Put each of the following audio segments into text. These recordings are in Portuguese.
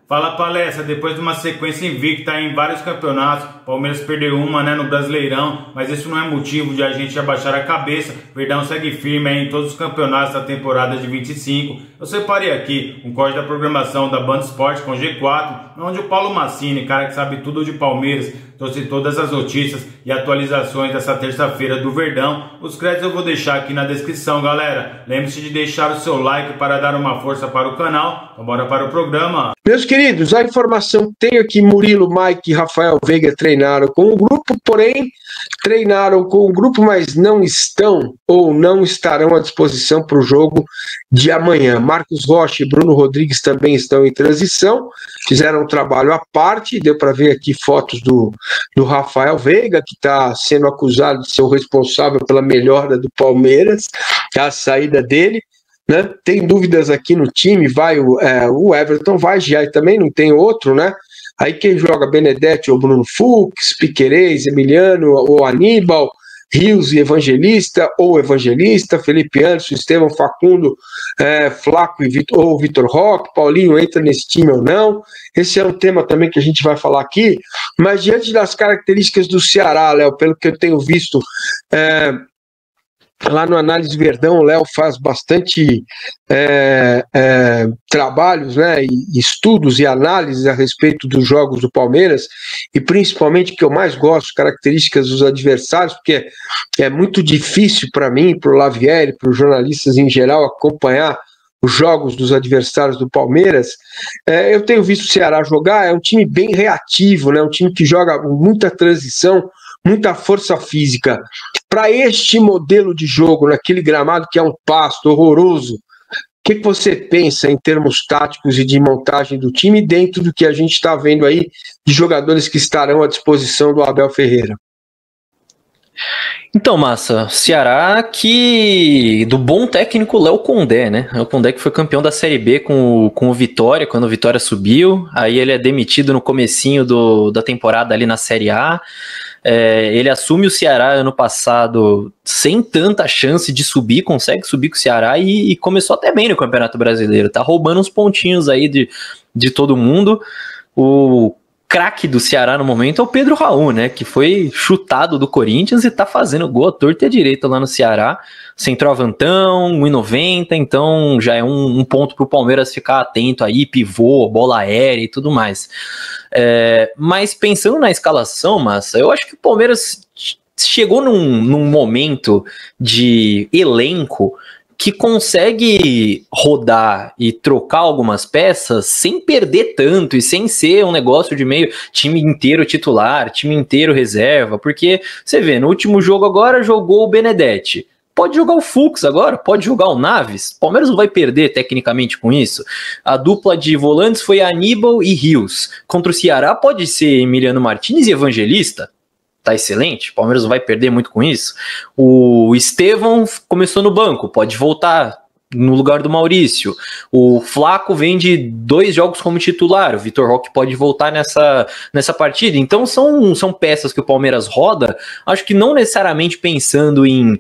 Fala palestra, depois de uma sequência invicta em vários campeonatos, Palmeiras perdeu uma no Brasileirão, mas isso não é motivo de a gente abaixar a cabeça. Verdão segue firme em todos os campeonatos da temporada de 25. Eu separei aqui um corte da programação da Band Esporte com G4, onde o Paulo Massini, cara que sabe tudo de Palmeiras, trouxe todas as notícias e atualizações dessa terça-feira do Verdão. Os créditos eu vou deixar aqui na descrição, galera. Lembre-se de deixar o seu like para dar uma força para o canal. Então bora para o programa. Meus queridos, a informação que tenho aqui: Murilo, Mike e Rafael Veiga treinaram com o grupo, porém treinaram com o grupo, mas não estão ou não estarão à disposição para o jogo de amanhã. Marcos Rocha e Bruno Rodrigues também estão em transição, fizeram um trabalho à parte. Deu para ver aqui fotos do Rafael Veiga, que está sendo acusado de ser o responsável pela melhora do Palmeiras, a saída dele. Né? Tem dúvidas aqui no time, vai o Everton, vai já, e também não tem outro, né? Aí quem joga: Benedetti ou Bruno Fux, Piquerez, Emiliano ou Aníbal, Rios e Evangelista ou Evangelista, Felipe Anderson, Estevão, Facundo, Flaco ou Vitor Roque, Paulinho entra nesse time ou não. Esse é um tema também que a gente vai falar aqui, mas diante das características do Ceará, Léo, pelo que eu tenho visto lá no Análise Verdão, o Léo faz bastante trabalhos, né, e estudos e análises a respeito dos jogos do Palmeiras, e principalmente o que eu mais gosto, características dos adversários, porque é muito difícil para mim, para o Lavieri, para os jornalistas em geral, acompanhar os jogos dos adversários do Palmeiras. Eu tenho visto o Ceará jogar, é um time bem reativo, né, um time que joga muita transição, muita força física. Para este modelo de jogo, naquele gramado que é um pasto horroroso, o que você pensa em termos táticos e de montagem do time dentro do que a gente está vendo aí de jogadores que estarão à disposição do Abel Ferreira? Então, Massa, Ceará que do bom técnico Léo Condé, né? Léo Condé que foi campeão da Série B com o Vitória, quando o Vitória subiu. Aí ele é demitido no comecinho da temporada ali na Série A. Ele assume o Ceará ano passado sem tanta chance de subir, consegue subir com o Ceará e começou até bem no Campeonato Brasileiro. Tá roubando uns pontinhos aí de todo mundo. O craque do Ceará no momento é o Pedro Raul, né, que foi chutado do Corinthians e tá fazendo gol à torta e à direita lá no Ceará, centroavantão, 1,90, então já é um ponto pro Palmeiras ficar atento aí, pivô, bola aérea e tudo mais. Mas pensando na escalação, Massa, eu acho que o Palmeiras chegou num momento de elenco que consegue rodar e trocar algumas peças sem perder tanto e sem ser um negócio de meio time inteiro titular, time inteiro reserva, porque você vê, no último jogo agora jogou o Benedetti, pode jogar o Fux agora, pode jogar o Naves, o Palmeiras não vai perder tecnicamente com isso. A dupla de volantes foi Aníbal e Rios, contra o Ceará pode ser Emiliano Martínez e Evangelista, tá excelente, o Palmeiras não vai perder muito com isso. O Estevão começou no banco, pode voltar no lugar do Maurício. O Flaco vem de 2 jogos como titular, o Vitor Roque pode voltar nessa partida. Então são peças que o Palmeiras roda, acho que não necessariamente pensando em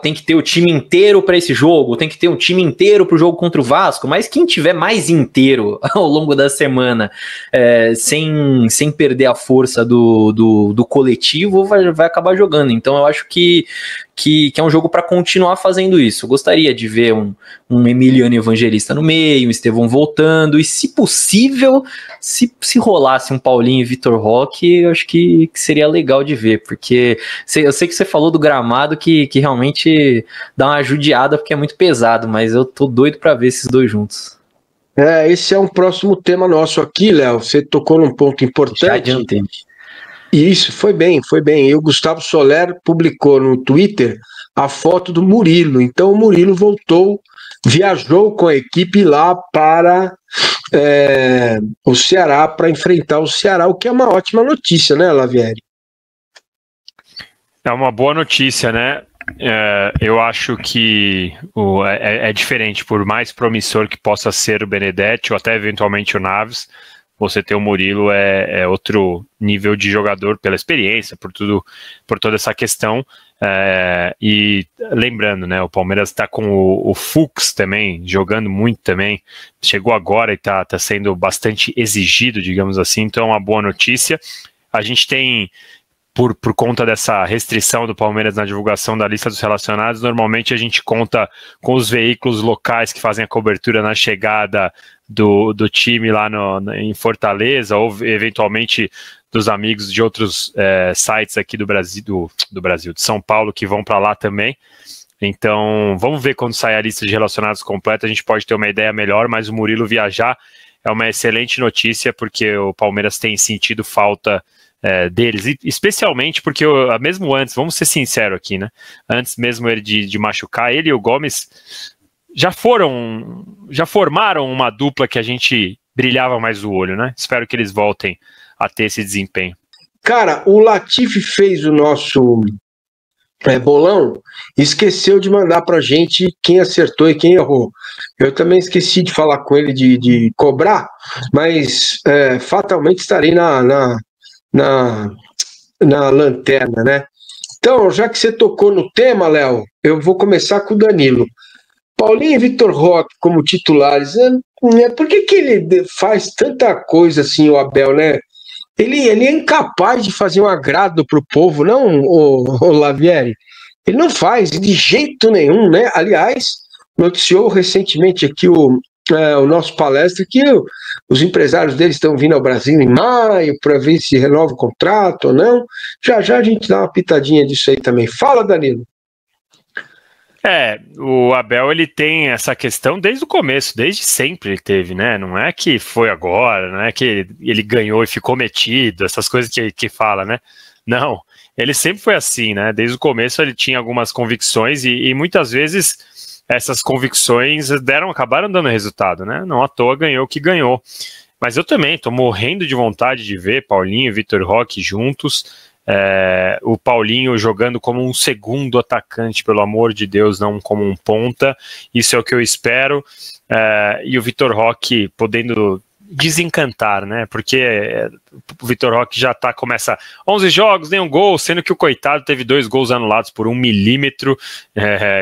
tem que ter o time inteiro para esse jogo, tem que ter um time inteiro para o jogo contra o Vasco, mas quem tiver mais inteiro ao longo da semana, sem perder a força do coletivo, vai acabar jogando. Então eu acho que é um jogo para continuar fazendo isso. Eu gostaria de ver um Emiliano Evangelista no meio, um Estevão voltando, e se possível, se rolasse um Paulinho e Vitor Roque, eu acho que seria legal de ver, porque eu sei que você falou do gramado que realmente dá uma judiada porque é muito pesado, mas eu tô doido para ver esses dois juntos. Esse é um próximo tema nosso aqui, Léo. Você tocou num ponto importante. Já adiantei. Isso, foi bem. E o Gustavo Soler publicou no Twitter a foto do Murilo. Então o Murilo viajou com a equipe lá para o Ceará, para enfrentar o Ceará, o que é uma ótima notícia, né, Lavieri? É uma boa notícia, né? Eu acho que é diferente, por mais promissor que possa ser o Benedetti ou até eventualmente o Naves, você ter o Murilo é outro nível de jogador pela experiência, por toda essa questão. E lembrando, né, o Palmeiras está com o Fux também, jogando muito também, chegou agora e está sendo bastante exigido, digamos assim, então é uma boa notícia. A gente tem, por conta dessa restrição do Palmeiras na divulgação da lista dos relacionados, normalmente a gente conta com os veículos locais que fazem a cobertura na chegada do time lá em Fortaleza, ou eventualmente dos amigos de outros sites aqui do Brasil, de São Paulo, que vão para lá também. Então, vamos ver quando sair a lista de relacionados completa, a gente pode ter uma ideia melhor, mas o Murilo viajar é uma excelente notícia, porque o Palmeiras tem sentido falta deles, e especialmente porque, mesmo antes, vamos ser sinceros aqui, né? Antes mesmo ele de machucar, ele e o Gomes já formaram uma dupla que a gente brilhava mais o olho, né? Espero que eles voltem a ter esse desempenho. Cara, o Latifi fez o nosso bolão e esqueceu de mandar pra gente quem acertou e quem errou. Eu também esqueci de falar com ele de cobrar, mas fatalmente estarei na lanterna, né? Então, já que você tocou no tema, Léo, eu vou começar com o Danilo. Paulinho e Vitor Roque como titulares, por que ele faz tanta coisa assim, o Abel, né? Ele é incapaz de fazer um agrado para o povo, não, o Lavieri? Ele não faz de jeito nenhum, né? Aliás, noticiou recentemente aqui o nosso palestra que os empresários dele estão vindo ao Brasil em maio para ver se renova o contrato ou não. Já a gente dá uma pitadinha disso aí também. Fala, Danilo. O Abel, ele tem essa questão desde o começo, desde sempre ele teve, né? Não é que foi agora, não é que ele ganhou e ficou metido, essas coisas que fala, né? Não, ele sempre foi assim, né? Desde o começo ele tinha algumas convicções e muitas vezes essas convicções acabaram dando resultado, né? Não à toa ganhou o que ganhou. Mas eu também tô morrendo de vontade de ver Paulinho e Vitor Roque juntos. O Paulinho jogando como um segundo atacante, pelo amor de Deus, não como um ponta, isso é o que eu espero, e o Vitor Roque podendo desencantar, né, porque o Vitor Roque já começa 11 jogos, nenhum gol, sendo que o coitado teve 2 gols anulados por 1 milímetro,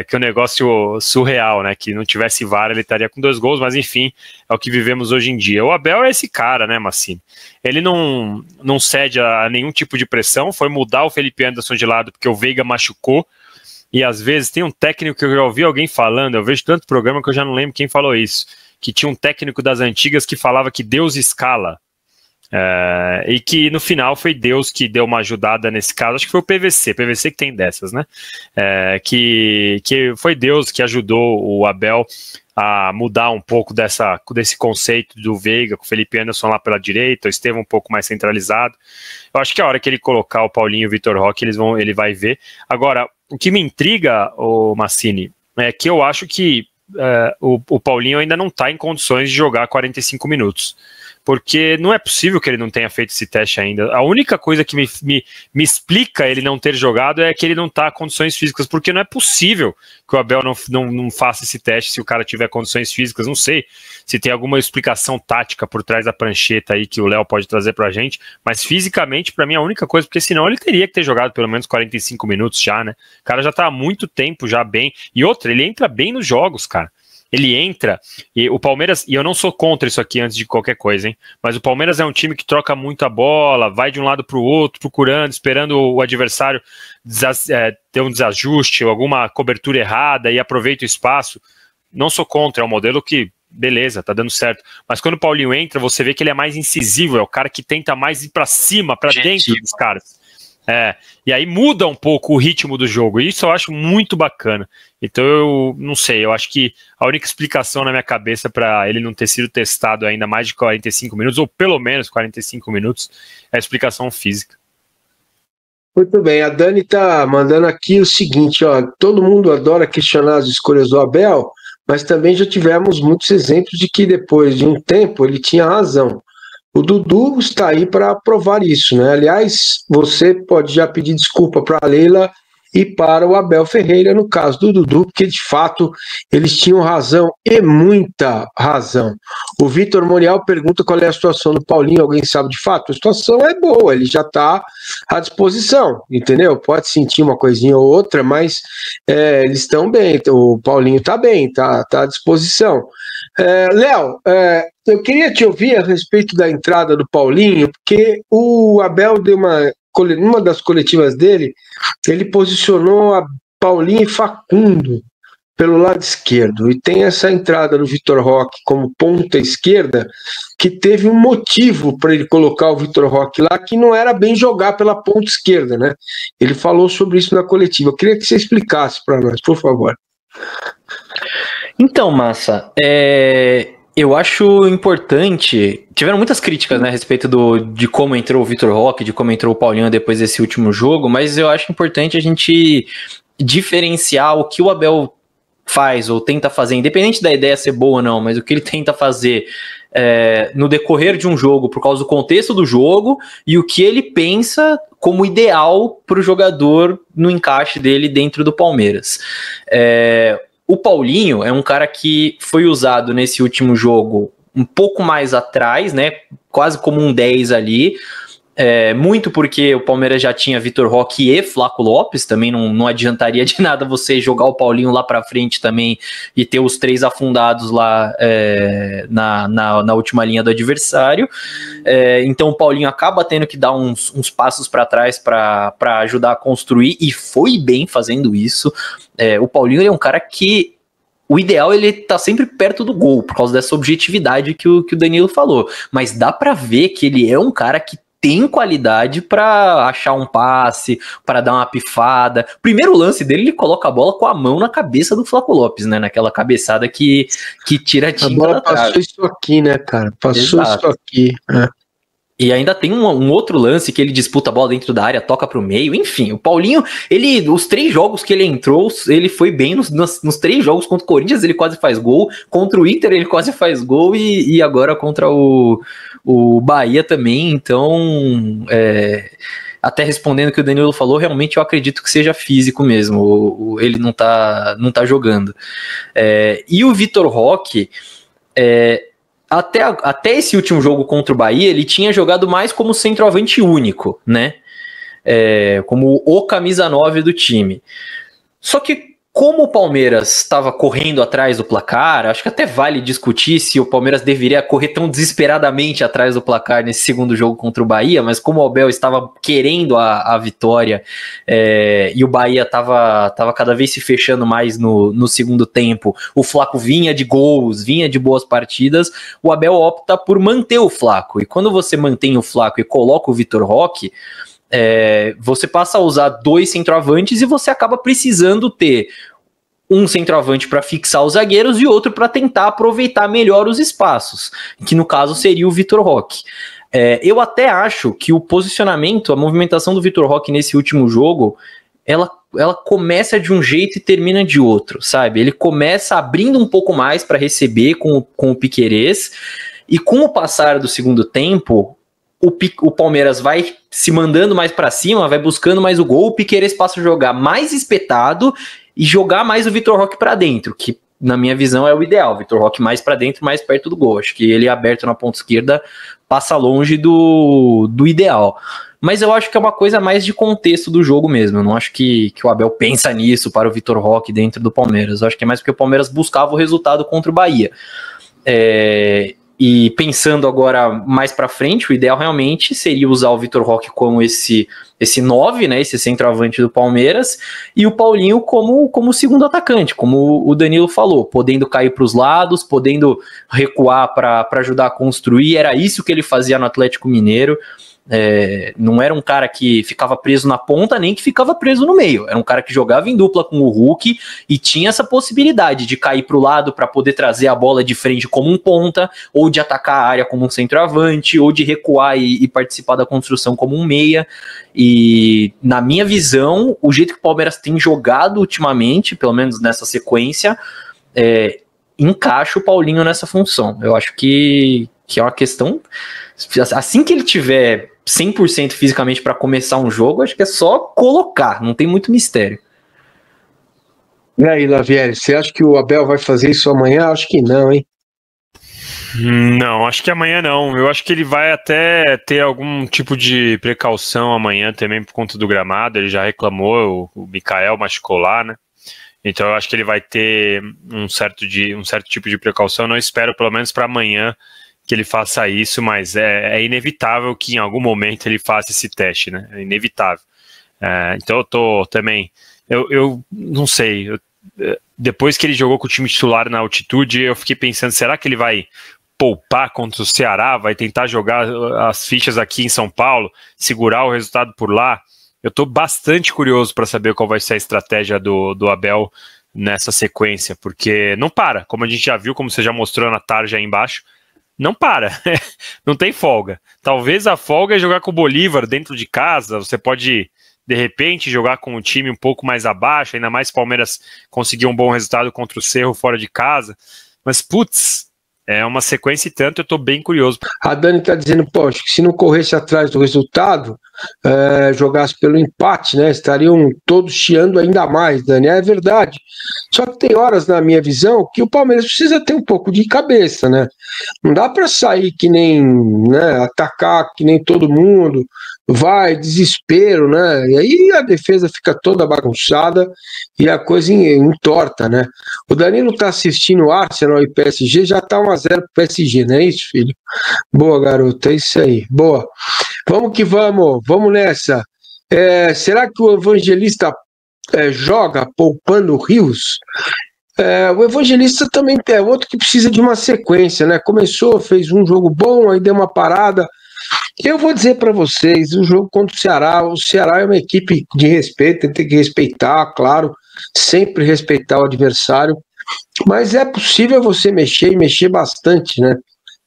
que é um negócio surreal, né, que não tivesse VAR ele estaria com 2 gols, mas enfim, é o que vivemos hoje em dia. O Abel é esse cara, né, Massini? Ele não cede a nenhum tipo de pressão, foi mudar o Felipe Anderson de lado porque o Veiga machucou, e às vezes tem um técnico que eu já ouvi alguém falando, eu vejo tanto programa que eu já não lembro quem falou isso, que tinha um técnico das antigas que falava que Deus escala, e que no final foi Deus que deu uma ajudada nesse caso, acho que foi o PVC que tem dessas, né, que foi Deus que ajudou o Abel a mudar um pouco desse conceito do Veiga, com o Felipe Anderson lá pela direita, o Estevão um pouco mais centralizado. Eu acho que a hora que ele colocar o Paulinho e o Vitor Roque, ele vai ver. Agora, o que me intriga, o Massini, é que eu acho que o Paulinho ainda não está em condições de jogar 45 minutos. Porque não é possível que ele não tenha feito esse teste ainda. A única coisa que me explica ele não ter jogado é que ele não está em condições físicas, porque não é possível que o Abel não faça esse teste se o cara tiver condições físicas. Não sei se tem alguma explicação tática por trás da prancheta aí que o Léo pode trazer pra gente, mas fisicamente, pra mim, é a única coisa, porque senão ele teria que ter jogado pelo menos 45 minutos já, né? O cara já tá há muito tempo já bem. E outra, ele entra bem nos jogos, cara. Ele entra, e o Palmeiras, e eu não sou contra isso aqui antes de qualquer coisa, hein, mas o Palmeiras é um time que troca muito a bola, vai de um lado para o outro, procurando, esperando o adversário ter um desajuste ou alguma cobertura errada e aproveita o espaço. Não sou contra, é um modelo que, beleza, tá dando certo, mas quando o Paulinho entra, você vê que ele é mais incisivo, é o cara que tenta mais ir para cima, para dentro dos caras. E aí muda um pouco o ritmo do jogo, e isso eu acho muito bacana. Então eu não sei, eu acho que a única explicação na minha cabeça para ele não ter sido testado ainda mais de 45 minutos, ou pelo menos 45 minutos, é a explicação física. Muito bem, a Dani tá mandando aqui o seguinte, ó, todo mundo adora questionar as escolhas do Abel, mas também já tivemos muitos exemplos de que depois de um tempo ele tinha razão. O Dudu está aí para provar isso, né? Aliás, você pode já pedir desculpa para a Leila e para o Abel Ferreira, no caso do Dudu, porque de fato eles tinham razão e muita razão. O Vitor Morial pergunta qual é a situação do Paulinho, alguém sabe de fato? A situação é boa, ele já está à disposição, entendeu? Pode sentir uma coisinha ou outra, mas eles estão bem, o Paulinho está bem, está à disposição. Léo, eu queria te ouvir a respeito da entrada do Paulinho, porque o Abel deu numa das coletivas dele, ele posicionou a Paulinho e Facundo pelo lado esquerdo, e tem essa entrada do Vitor Roque como ponta esquerda, que teve um motivo para ele colocar o Vitor Roque lá, que não era bem jogar pela ponta esquerda, né? Ele falou sobre isso na coletiva. Eu queria que você explicasse para nós, por favor. Então, Massa, eu acho importante. Tiveram muitas críticas, né, a respeito de como entrou o Vitor Roque, de como entrou o Paulinho depois desse último jogo, mas eu acho importante a gente diferenciar o que o Abel faz ou tenta fazer, independente da ideia ser boa ou não, mas o que ele tenta fazer no decorrer de um jogo, por causa do contexto do jogo, e o que ele pensa como ideal para o jogador no encaixe dele dentro do Palmeiras. O Paulinho é um cara que foi usado nesse último jogo um pouco mais atrás, né, quase como um 10 ali, muito porque o Palmeiras já tinha Vitor Roque e Flaco Lopes, também não adiantaria de nada você jogar o Paulinho lá pra frente também e ter os três afundados lá na última linha do adversário. Então o Paulinho acaba tendo que dar uns passos para trás para ajudar a construir, e foi bem fazendo isso. O Paulinho é um cara que o ideal ele tá sempre perto do gol, por causa dessa objetividade que o Danilo falou, mas dá para ver que ele é um cara que tem qualidade para achar um passe, para dar uma pifada. Primeiro lance dele, ele coloca a bola com a mão na cabeça do Flaco Lopes, né? Naquela cabeçada que tira a tinta. A bola passou isso aqui, né, cara? Passou isso aqui. E ainda tem um outro lance que ele disputa a bola dentro da área, toca pro meio, enfim, o Paulinho, os 3 jogos que ele entrou, ele foi bem nos 3 jogos. Contra o Corinthians ele quase faz gol, contra o Inter ele quase faz gol, e agora contra o Bahia também. Então, até respondendo o que o Danilo falou, realmente eu acredito que seja físico mesmo, ele não tá jogando. E o Vitor Roque, até esse último jogo contra o Bahia, ele tinha jogado mais como centroavante único, né? Como o camisa 9 do time. Só que como o Palmeiras estava correndo atrás do placar, acho que até vale discutir se o Palmeiras deveria correr tão desesperadamente atrás do placar nesse segundo jogo contra o Bahia, mas como o Abel estava querendo a vitória, e o Bahia estava cada vez se fechando mais no segundo tempo, o Flaco vinha de gols, vinha de boas partidas, o Abel opta por manter o Flaco, e quando você mantém o Flaco e coloca o Vitor Roque, você passa a usar 2 centroavantes e você acaba precisando ter um centroavante para fixar os zagueiros e outro para tentar aproveitar melhor os espaços, que no caso seria o Vitor Roque. Eu até acho que o posicionamento, a movimentação do Vitor Roque nesse último jogo, ela começa de um jeito e termina de outro, sabe? Ele começa abrindo um pouco mais para receber com o Piquerez, e com o passar do segundo tempo, o Palmeiras vai se mandando mais para cima, vai buscando mais o gol, o Piquerez passa a jogar mais espetado e jogar mais o Vitor Roque para dentro, que na minha visão é o ideal, o Vitor Roque mais para dentro, mais perto do gol. Acho que ele aberto na ponta esquerda passa longe do ideal. Mas eu acho que é uma coisa mais de contexto do jogo mesmo. Eu não acho que o Abel pensa nisso para o Vitor Roque dentro do Palmeiras. Eu acho que é mais porque o Palmeiras buscava o resultado contra o Bahia. E pensando agora mais para frente, o ideal realmente seria usar o Vitor Roque como esse 9, né, esse centroavante do Palmeiras, e o Paulinho como segundo atacante, como o Danilo falou, podendo cair para os lados, podendo recuar para ajudar a construir. Era isso que ele fazia no Atlético Mineiro. Não era um cara que ficava preso na ponta, nem que ficava preso no meio. Era um cara que jogava em dupla com o Hulk e tinha essa possibilidade de cair para o lado para poder trazer a bola de frente como um ponta, ou de atacar a área como um centroavante, ou de recuar e participar da construção como um meia. E na minha visão, o jeito que o Palmeiras tem jogado ultimamente, pelo menos nessa sequência, encaixa o Paulinho nessa função. Eu acho que é uma questão... Assim que ele tiver 100% fisicamente para começar um jogo, acho que é só colocar, não tem muito mistério. E aí, Lavieri, você acha que o Abel vai fazer isso amanhã? Acho que não, hein? Não, acho que amanhã não. Eu acho que ele vai até ter algum tipo de precaução amanhã também por conta do gramado. Ele já reclamou, o Mikael machucou lá, né? Então eu acho que ele vai ter um certo tipo de precaução. Não espero, pelo menos para amanhã, que ele faça isso, mas é inevitável que em algum momento ele faça esse teste, né? É inevitável. Então eu tô também... Eu não sei, depois que ele jogou com o time titular na altitude, eu fiquei pensando, será que ele vai poupar contra o Ceará, vai tentar jogar as fichas aqui em São Paulo, segurar o resultado por lá? Eu estou bastante curioso para saber qual vai ser a estratégia do Abel nessa sequência, porque não para, como a gente já viu, como você já mostrou na tarde aí embaixo, não para, não tem folga. Talvez a folga é jogar com o Bolívar dentro de casa, você pode... de repente, jogar com um time um pouco mais abaixo, ainda mais se o Palmeiras conseguir um bom resultado contra o Cerro fora de casa. Mas, putz, é uma sequência e tanto, eu tô bem curioso. A Dani tá dizendo, poxa, que se não corresse atrás do resultado, jogasse pelo empate, né? Estariam todos chiando ainda mais, Dani. É verdade. Só que tem horas, na minha visão, que o Palmeiras precisa ter um pouco de cabeça, né? Não dá para sair que nem, né, atacar que nem todo mundo, vai, desespero, né? E aí a defesa fica toda bagunçada e a coisa entorta, né? O Danilo tá assistindo Arsenal e PSG, já tá 1-0 pro PSG, não é isso, filho? Boa, garoto, é isso aí, boa. Vamos que vamos nessa. Será que o Evangelista joga poupando o Rios? O Evangelista também é outro que precisa de uma sequência, né? Começou, fez um jogo bom, aí deu uma parada. Eu vou dizer para vocês, o jogo contra o Ceará é uma equipe de respeito, tem que respeitar, claro, sempre respeitar o adversário, mas é possível você mexer e mexer bastante, né,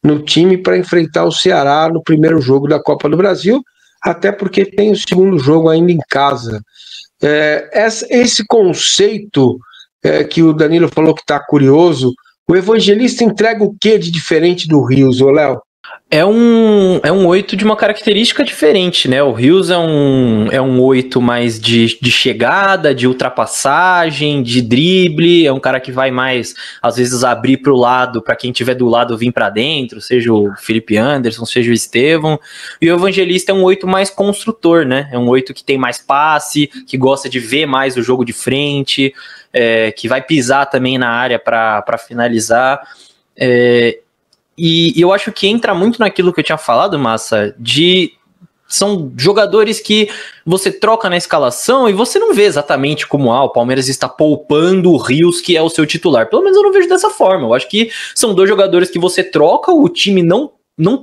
no time para enfrentar o Ceará no primeiro jogo da Copa do Brasil, até porque tem o segundo jogo ainda em casa. Esse conceito que o Danilo falou que está curioso, o Evangelista entrega o que de diferente do Rios, ô Léo? É um 8 de uma característica diferente, né? O Rios é um 8 mais de chegada, de ultrapassagem, de drible, é um cara que vai mais, às vezes, abrir para o lado, para quem tiver do lado vir para dentro, seja o Felipe Anderson, seja o Estevão. E o Evangelista é um 8 mais construtor, né? É um 8 que tem mais passe, que gosta de ver mais o jogo de frente, que vai pisar também na área para finalizar. E eu acho que entra muito naquilo que eu tinha falado, Massa, são jogadores que você troca na escalação e você não vê exatamente como o Palmeiras está poupando o Rios, que é o seu titular. Pelo menos eu não vejo dessa forma. Eu acho que são dois jogadores que você troca, o time não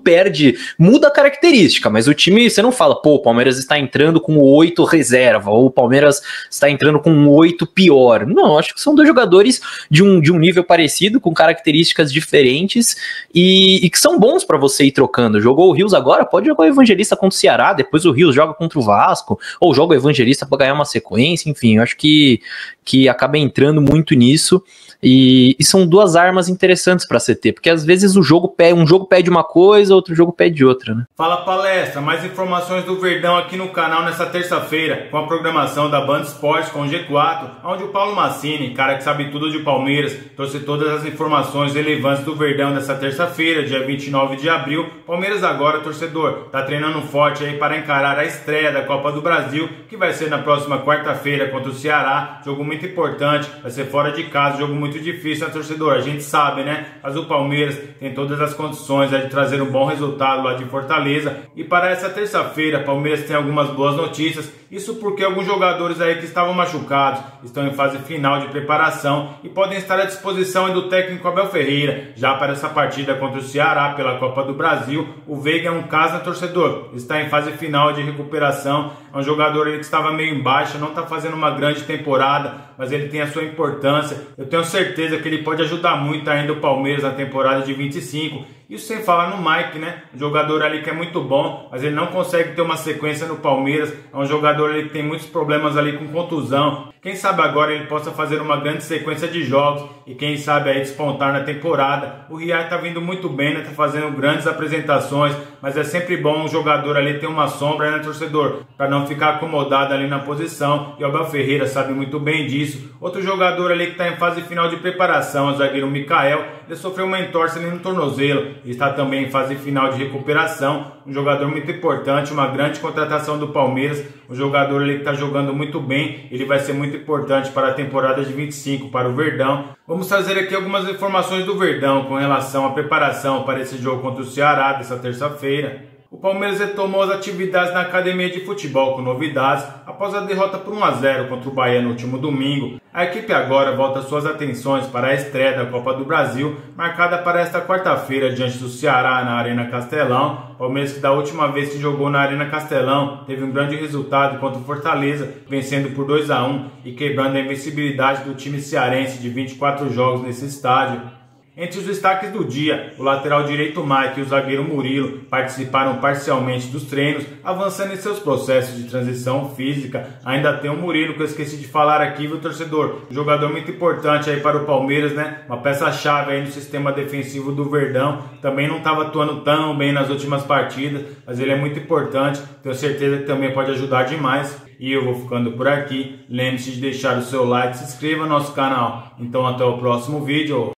perde, muda a característica, mas o time, você não fala, pô, o Palmeiras está entrando com 8 reserva, ou o Palmeiras está entrando com 8 pior. Não, acho que são dois jogadores de um nível parecido, com características diferentes, e que são bons para você ir trocando. Jogou o Rios agora, pode jogar o Evangelista contra o Ceará, depois o Rios joga contra o Vasco, ou joga o Evangelista para ganhar uma sequência, enfim, eu acho que acaba entrando muito nisso. E são duas armas interessantes para CT, porque às vezes um jogo pede uma coisa, outro jogo pede outra, né? Fala palestra, mais informações do Verdão aqui no canal nessa terça-feira, com a programação da Band Esportes com o G4, onde o Paulo Massini, cara que sabe tudo de Palmeiras, trouxe todas as informações relevantes do Verdão nessa terça-feira, dia 29 de abril. Palmeiras agora, torcedor, tá treinando forte aí para encarar a estreia da Copa do Brasil, que vai ser na próxima quarta-feira contra o Ceará, jogo muito importante, vai ser fora de casa, jogo muito difícil, né, torcedor? A gente sabe, né? Mas o Palmeiras tem todas as condições de trazer um bom resultado lá de Fortaleza. E para essa terça-feira, Palmeiras tem algumas boas notícias. Isso porque alguns jogadores aí que estavam machucados estão em fase final de preparação e podem estar à disposição do técnico Abel Ferreira. Já para essa partida contra o Ceará pela Copa do Brasil, o Veiga é um caso, né, torcedor? Está em fase final de recuperação. É um jogador aí que estava meio em baixa, não está fazendo uma grande temporada, mas ele tem a sua importância. Eu tenho certeza que ele pode ajudar muito ainda o Palmeiras na temporada de 25. Isso sem falar no Mike, né? Um jogador ali que é muito bom, mas ele não consegue ter uma sequência no Palmeiras. É um jogador ali que tem muitos problemas ali com contusão. Quem sabe agora ele possa fazer uma grande sequência de jogos e quem sabe aí despontar na temporada. O Riai tá vindo muito bem, né? Tá fazendo grandes apresentações, mas é sempre bom um jogador ali ter uma sombra, né, torcedor? Para não ficar acomodado ali na posição. E o Abel Ferreira sabe muito bem disso. Outro jogador ali que tá em fase final de preparação, o zagueiro Mikael. Ele sofreu uma entorse ali no tornozelo e está também em fase final de recuperação. Um jogador muito importante, uma grande contratação do Palmeiras. Um jogador ali que está jogando muito bem. Ele vai ser muito importante para a temporada de 25 para o Verdão. Vamos trazer aqui algumas informações do Verdão com relação à preparação para esse jogo contra o Ceará dessa terça-feira. O Palmeiras retomou as atividades na academia de futebol com novidades após a derrota por 1-0 contra o Bahia no último domingo. A equipe agora volta suas atenções para a estreia da Copa do Brasil, marcada para esta quarta-feira diante do Ceará na Arena Castelão. O Palmeiras, que da última vez que jogou na Arena Castelão, teve um grande resultado contra o Fortaleza, vencendo por 2-1 e quebrando a invencibilidade do time cearense de 24 jogos nesse estádio. Entre os destaques do dia, o lateral direito Mike e o zagueiro Murilo participaram parcialmente dos treinos, avançando em seus processos de transição física. Ainda tem o Murilo, que eu esqueci de falar aqui, viu, torcedor? Um jogador muito importante aí para o Palmeiras, né? Uma peça-chave aí no sistema defensivo do Verdão. Também não estava atuando tão bem nas últimas partidas, mas ele é muito importante. Tenho certeza que também pode ajudar demais. E eu vou ficando por aqui. Lembre-se de deixar o seu like, se inscreva no nosso canal. Então até o próximo vídeo.